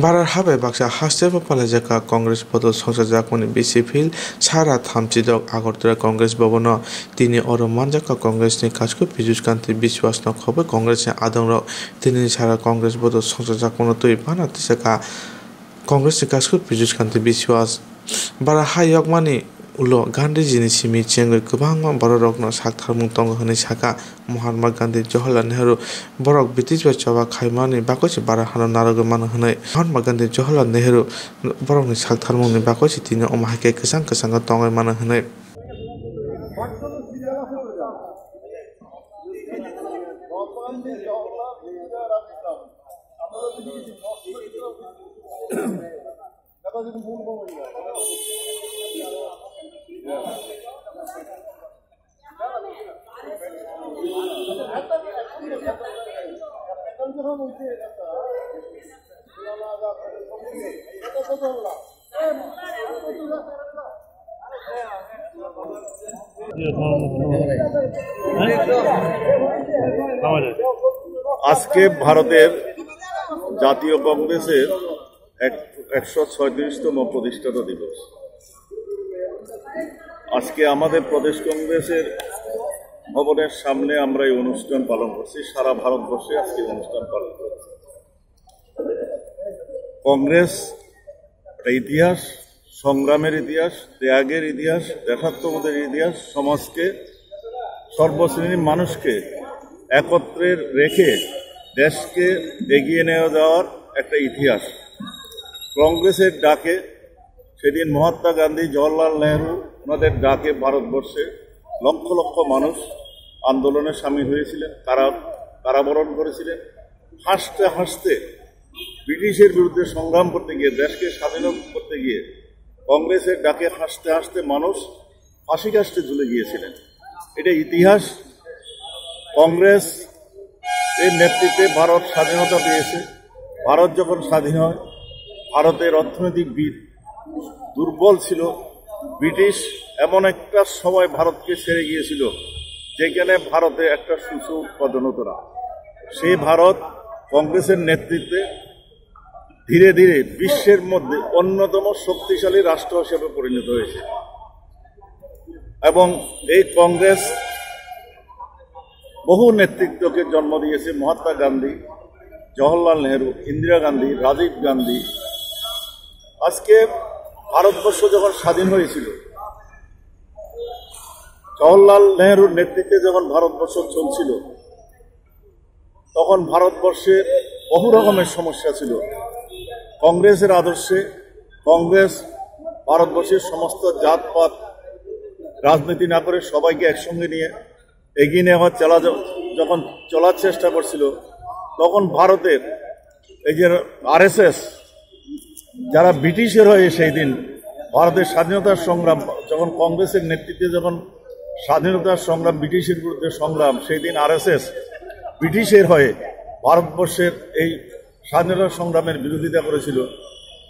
Barar habai baksa hasteba palajaka Congress botol সংসদ জাকমনি বিসিফিল সারা থামচিদক আগরতলা কংগ্রেস ভবন তিনি অর মানজাকা কংগ্রেসনি কাজকো পীযুষ কান্তি বিশ্বাস ন খবর কংগ্রেসনি আদংরক তিনি সারা কংগ্রেস বতল সংসদ জাকমনি তৈ বানা তিসাকা কংগ্রেসনি কাজকো পীযুষ কান্তি বিশ্বাস বারা হাইয়ক মানি ulo Gandhiji simi chengoi gobang borokno saktharmung tongo hini saka Mahatma Gandhi Jawaharlal Nehru borok British ba chaba khaimani bakosi bara hano narogo mano hinai Mahatma Gandhi Jawaharlal Nehru borokni saktharmung ni bakosi tini omahake kesang kesanga tongai mano hinai আজকে ভারতের জাতীয় কংগ্রেসের 136তম প্রতিষ্ঠাতা দিবস। আজকে আমাদের প্রদেশ কংগ্রেসের ভবনের সামনে আমরা এই অনুষ্ঠান পালন করছি। সারা ভারতবর্ষে আজকে অনুষ্ঠান পালন করছি। কংগ্রেস একটা ইতিহাস, সংগ্রামের ইতিহাস, ত্যাগের ইতিহাস, দেশাত্মবোধের ইতিহাস, সমাজকে সর্বশ্রেণীর মানুষকে একত্রে রেখে দেশকে এগিয়ে নিয়ে যাওয়ার একটা ইতিহাস। কংগ্রেসের ডাকে সেদিন মহাত্মা গান্ধী, জওয়াহরলাল নেহরু ওনাদের ডাকে ভারতবর্ষে লক্ষ লক্ষ মানুষ আন্দোলনে সামিল হয়েছিলেন, কারাবরণ করেছিলেন। হাসতে হাসতে ব্রিটিশের বিরুদ্ধে সংগ্রাম করতে গিয়ে, দেশকে স্বাধীন করতে গিয়ে কংগ্রেসের ডাকে হাসতে হাসতে মানুষ ফাঁসি কাস্টে ঝুলে গিয়েছিলেন। এটা ইতিহাস। কংগ্রেস এর নেতৃত্বে ভারত স্বাধীনতা পেয়েছে। ভারত যখন স্বাধীন হয়, ভারতের অর্থনৈতিক ভিত দুর্বল ছিল। ব্রিটিশ এমন একটা সময় ভারতকে ছেড়ে গিয়েছিল যেখানে ভারতে একটা শস্য উৎপাদন হতো না। সেই ভারত কংগ্রেসের নেতৃত্বে ধীরে ধীরে বিশ্বের মধ্যে অন্যতম শক্তিশালী রাষ্ট্র হিসেবে পরিণত হয়েছে। এবং এই কংগ্রেস বহু নেতৃত্বকে জন্ম দিয়েছে। মহাত্মা গান্ধী, জওহরলাল নেহরু, ইন্দিরা গান্ধী, রাজীব গান্ধী। আজকে ভারতবর্ষ যখন স্বাধীন হয়েছিল, জওহরলাল নেহরুর নেতৃত্বে যখন ভারতবর্ষ চলছিল, তখন ভারতবর্ষের বহু রকমের সমস্যা ছিল। কংগ্রেসের আদর্শে কংগ্রেস ভারতবর্ষের সমস্ত জাতপাত রাজনীতি না করে সবাইকে একসঙ্গে নিয়ে এগিয়ে নেওয়ার যখন চলার চেষ্টা করছিল, তখন ভারতের এই যে আরএসএস, যারা ব্রিটিশের হয়ে সেই দিন ভারতের স্বাধীনতার সংগ্রাম, যখন কংগ্রেসের নেতৃত্বে যখন স্বাধীনতার সংগ্রাম, ব্রিটিশের বিরুদ্ধে সংগ্রাম, সেই দিন আরএসএস ব্রিটিশের হয়ে ভারতবর্ষের এই স্বাধীনতা সংগ্রামের বিরোধিতা করেছিল।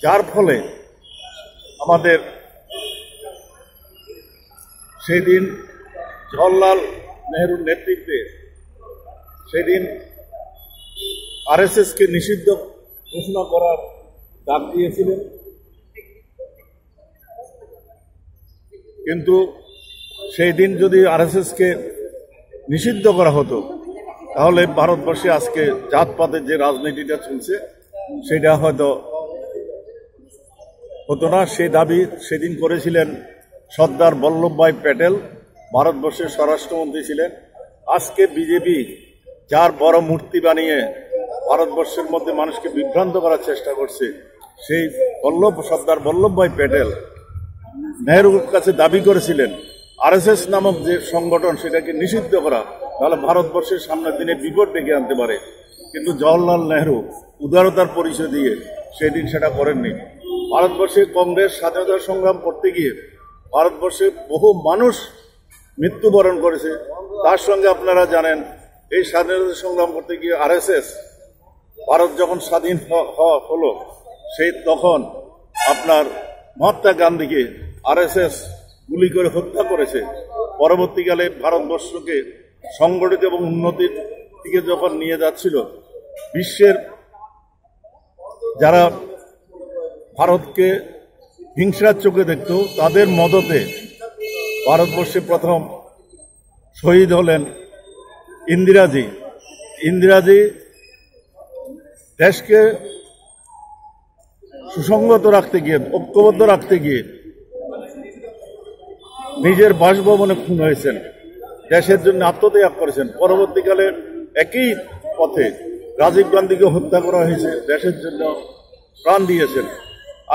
যার ফলে আমাদের সেই দিন জওহরলাল নেহরুর নেতৃত্বে সেদিন আরএসএসকে নিষিদ্ধ ঘোষণা করার ডাক দিয়েছিলেন। কিন্তু সেই দিন যদি আরএসএসকে নিষিদ্ধ করা হতো, তাহলে ভারতবর্ষে আজকে জাতপাতের যে রাজনীতিটা চলছে সেটা হয়তো হতো না। সেই দাবি সেদিন করেছিলেন সর্দার বল্লভভাই প্যাটেল, ভারতবর্ষের স্বরাষ্ট্রমন্ত্রী ছিলেন। আজকে বিজেপি যার বড় মূর্তি বানিয়ে ভারতবর্ষের মধ্যে মানুষকে বিভ্রান্ত করার চেষ্টা করছে, সেই সর্দার বল্লভভাই প্যাটেল নেহরুর কাছে দাবি করেছিলেন আরএসএস নামক যে সংগঠন সেটাকে নিষিদ্ধ করা, তাহলে ভারতবর্ষের সামনের দিনে বিপদ ডেকে আনতে পারে। কিন্তু জওহরলাল নেহরু উদারতার পরিচয় দিয়ে সেদিন সেটা করেননি। ভারতবর্ষে কংগ্রেস স্বাধীনতা সংগ্রাম করতে গিয়ে ভারতবর্ষে বহু মানুষ মৃত্যুবরণ করেছে। তার সঙ্গে আপনারা জানেন, এই স্বাধীনতা সংগ্রাম করতে গিয়ে আরএসএস, ভারত যখন স্বাধীন হলো, সেই তখন আপনার মহাত্মা গান্ধীকে আরএসএস গুলি করে হত্যা করেছে। পরবর্তীকালে ভারতবর্ষকে সংগঠিত এবং উন্নতির দিকে যখন নিয়ে যাচ্ছিল, বিশ্বের যারা ভারতকে হিংসার চোখে দেখত, তাদের মদতে ভারতবর্ষে প্রথম শহীদ হলেন ইন্দিরাজি। ইন্দিরাজি দেশকে সুসংগত রাখতে গিয়ে, ঐক্যবদ্ধ রাখতে গিয়ে নিজের বাসভবনে খুন হয়েছেন, দেশের জন্য আত্মত্যাগ করেছেন। পরবর্তীকালে একই পথে রাজীব গান্ধীকে হত্যা করা হয়েছে, দেশের জন্য প্রাণ দিয়েছেন।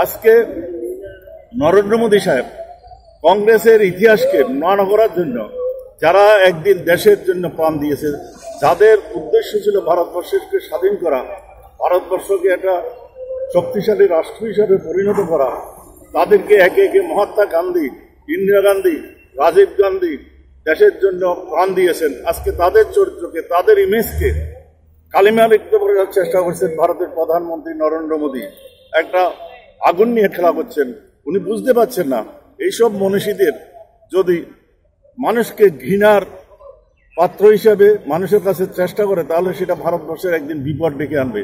আজকে নরেন্দ্র মোদী সাহেব কংগ্রেসের ইতিহাসকে ম্লান করার জন্য, যারা একদিন দেশের জন্য প্রাণ দিয়েছে, যাদের উদ্দেশ্য ছিল ভারতবর্ষকে স্বাধীন করা, ভারতবর্ষকে একটা শক্তিশালী রাষ্ট্র হিসাবে পরিণত করা, তাদেরকে একে একে মহাত্মা গান্ধী, ইন্দিরা গান্ধী, রাজীব গান্ধী দেশের জন্য প্রাণ দিয়েছেন। আজকে তাদের চরিত্রকে, তাদের ইমেজকে কালিমা লিপ্ত করার চেষ্টা করছেন ভারতের প্রধানমন্ত্রী নরেন্দ্র মোদী। একটা আগুন নিয়ে খেলা করছেন। উনি বুঝতে পারছেন না, এইসব মনীষীদের যদি মানুষকে ঘৃণার পাত্র হিসেবে মানুষের কাছে চেষ্টা করে, তাহলে সেটা ভারতবর্ষের একদিন বিপদ ডেকে আনবে।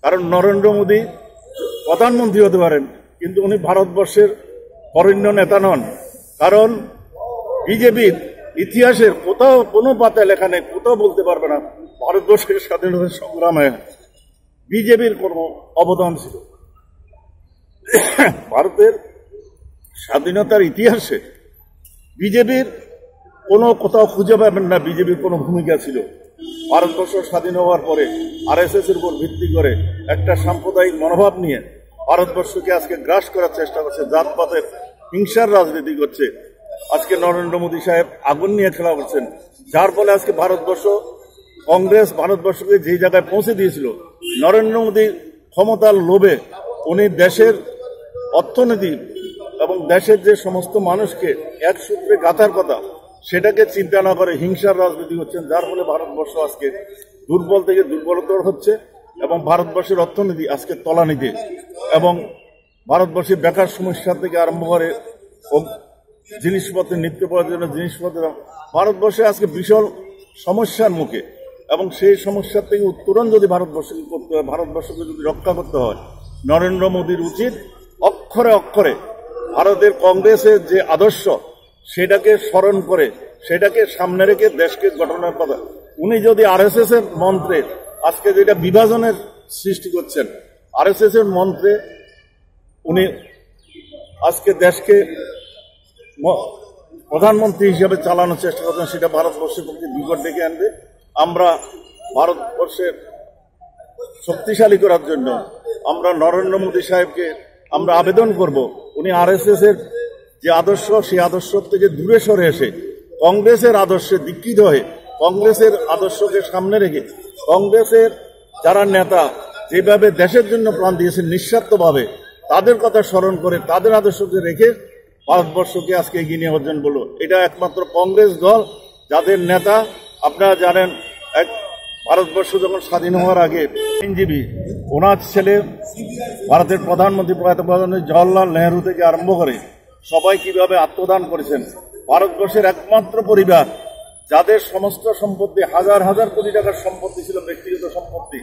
কারণ নরেন্দ্র মোদী প্রধানমন্ত্রী হতে পারেন, কিন্তু উনি ভারতবর্ষের বরেণ্য নেতা নন। কারণ বিজেপির ইতিহাসের কোথাও কোনো পাতায় লেখা নেই, কোথাও বলতে পারবে না ভারতবর্ষের স্বাধীনতা সংগ্রামে বিজেপির কোনো অবদান ছিল। ভারতের স্বাধীনতার ইতিহাসে বিজেপির কোনো কোথাও খুঁজে পাবেন না বিজেপির কোনো ভূমিকা ছিল। ভারতবর্ষ স্বাধীন হওয়ার পরে আরএসএস এর উপর ভিত্তি করে একটা সাম্প্রদায়িক মনোভাব নিয়ে ভারতবর্ষকে আজকে গ্রাস করার চেষ্টা করছে, জাতপাতের হিংসার রাজনীতি করছে। আজকে নরেন্দ্র মোদী সাহেব আগুন নিয়ে খেলা করছেন, যার ফলে আজকে ভারতবর্ষ, কংগ্রেস ভারতবর্ষকে যে জায়গায় পৌঁছে দিয়েছিল, নরেন্দ্র মোদী ক্ষমতার লোভে উনি দেশের অর্থনীতি এবং দেশের যে সমস্ত মানুষকে এক সূত্রে গাঁথার কথা, সেটাকে চিন্তা না করে হিংসার রাজনীতি করছেন, যার ফলে ভারতবর্ষ আজকে দুর্বল থেকে দুর্বলতর হচ্ছে এবং ভারতবর্ষের অর্থনীতি আজকে তলানিতে, এবং ভারতবর্ষের বেকার সমস্যা থেকে আরম্ভ করে জিনিসপত্রের, নিত্য প্রয়োজনীয় জিনিসপত্র, ভারতবর্ষে আজকে বিশাল সমস্যার মুখে। এবং সেই সমস্যার থেকে উত্তরণ যদি ভারতবর্ষকে করতে হয়, ভারতবর্ষকে যদি রক্ষা করতে হয়, নরেন্দ্র মোদীর উচিত অক্ষরে অক্ষরে ভারতের কংগ্রেসের যে আদর্শ, সেটাকে স্মরণ করে, সেটাকে সামনে রেখে দেশকে গঠনের কথা। উনি যদি আরএসএস এর মন্ত্রে আজকে যেটা বিভাজনের সৃষ্টি করছেন, আরএসএস এর মন্ত্রে উনি আজকে দেশকে প্রধানমন্ত্রী হিসেবে চালানোর চেষ্টা করছেন, সেটা ভারতবর্ষের পক্ষে বিপদ ডেকে আনবে। আমরা ভারতবর্ষের শক্তিশালী করার জন্য আমরা নরেন্দ্র মোদী সাহেবকে আমরা আবেদন করব, উনি আরএসএস এর যে আদর্শ, সেই আদর্শ থেকে দূরে সরে এসে কংগ্রেসের আদর্শে দীক্ষিত হয়ে, কংগ্রেসের আদর্শকে সামনে রেখে, কংগ্রেসের যারা নেতা যেভাবে দেশের জন্য প্রাণ দিয়েছেন নিঃস্বার্থভাবে, তাদের কথা স্মরণ করে, তাদের আদর্শকে রেখে ভারতবর্ষকে আজকে এগিয়ে নিয়ে অর্জন করলো। এটা একমাত্র কংগ্রেস দল, যাদের নেতা আপনারা জানেন, এক ভারতবর্ষ যখন স্বাধীন হওয়ার আগে আইনজীবী, ওনার ছেলে ভারতের প্রধানমন্ত্রী প্রয়াত প্রধানমন্ত্রী জওহরলাল নেহরু থেকে আরম্ভ করে সবাই কিভাবে আত্মদান করেছেন। ভারতবর্ষের একমাত্র পরিবার যাদের সমস্ত সম্পত্তি, হাজার হাজার কোটি টাকার সম্পত্তি ছিল, ব্যক্তিগত সম্পত্তি,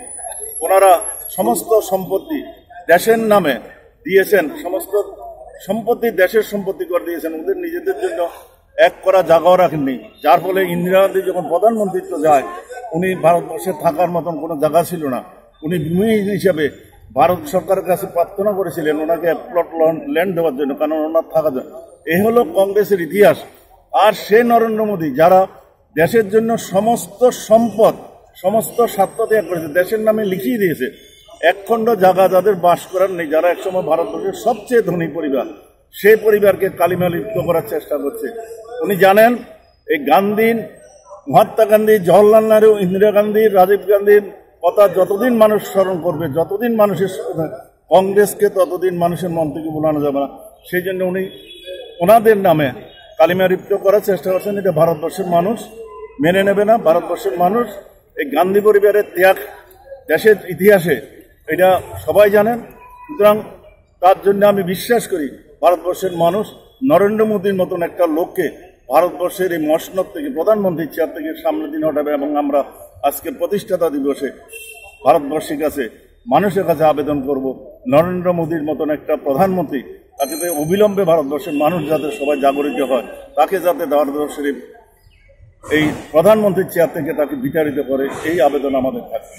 ওনারা সমস্ত সম্পত্তি দেশের নামে দিয়েছেন, সমস্ত সম্পত্তি দেশের সম্পত্তি করে দিয়েছেন, ওদের নিজেদের জন্য এক করা জায়গাও রাখেননি। যার ফলে ইন্দিরা গান্ধী যখন প্রধানমন্ত্রিত্ব যায়, উনি ভারতবর্ষে থাকার মতন কোনো জায়গা ছিল না। উনি ভূমিহীন হিসেবে ভারত সরকারের কাছে প্রার্থনা করেছিলেন ওনাকে এক প্লট ল্যান্ড দেওয়ার জন্য, কারণ ওনার থাকার জন্য। এই হলো কংগ্রেসের ইতিহাস। আর সে নরেন্দ্র মোদী যারা দেশের জন্য সমস্ত সম্পদ, সমস্ত স্বার্থ ত্যাগ করেছে, দেশের নামে লিখিয়ে দিয়েছে, একখণ্ড জায়গা যাদের বাস করার নেই, যারা একসময় ভারতবর্ষের সবচেয়ে ধনী পরিবার, সেই পরিবারকে কালিমা লিপ্ত করার চেষ্টা করছে। উনি জানেন এই গান্ধী, মহাত্মা গান্ধী, জওহরলাল নেহরু, ইন্দিরা গান্ধী, রাজীব গান্ধীর কথা যতদিন মানুষ স্মরণ করবে, যতদিন মানুষের কংগ্রেসকে ততদিন মানুষের মন থেকে ভুলানো যাবে না। সেই জন্য উনি ওনাদের নামে কালিমা লিপ্ত করার চেষ্টা করছেন। এটা ভারতবর্ষের মানুষ মেনে নেবে না। ভারতবর্ষের মানুষ এই গান্ধী পরিবারের ত্যাগ দেশের ইতিহাসে এটা সবাই জানেন। সুতরাং তার জন্য আমি বিশ্বাস করি ভারতবর্ষের মানুষ নরেন্দ্র মোদীর মতন একটা লোককে ভারতবর্ষের এই মসনদ থেকে, প্রধানমন্ত্রীর চেয়ার থেকে সামনের দিন হটাবে। এবং আমরা আজকে প্রতিষ্ঠাতা দিবসে ভারতবর্ষের কাছে মানুষের কাছে আবেদন করব, নরেন্দ্র মোদীর মতন একটা প্রধানমন্ত্রী, তাকে অবিলম্বে ভারতবর্ষের মানুষ যাতে সবাই জাগরিত হয়, তাকে যাতে ভারতবর্ষের এই প্রধানমন্ত্রীর চেয়ার থেকে তাকে বিতাড়িত করে, এই আবেদন আমাদের থাকে।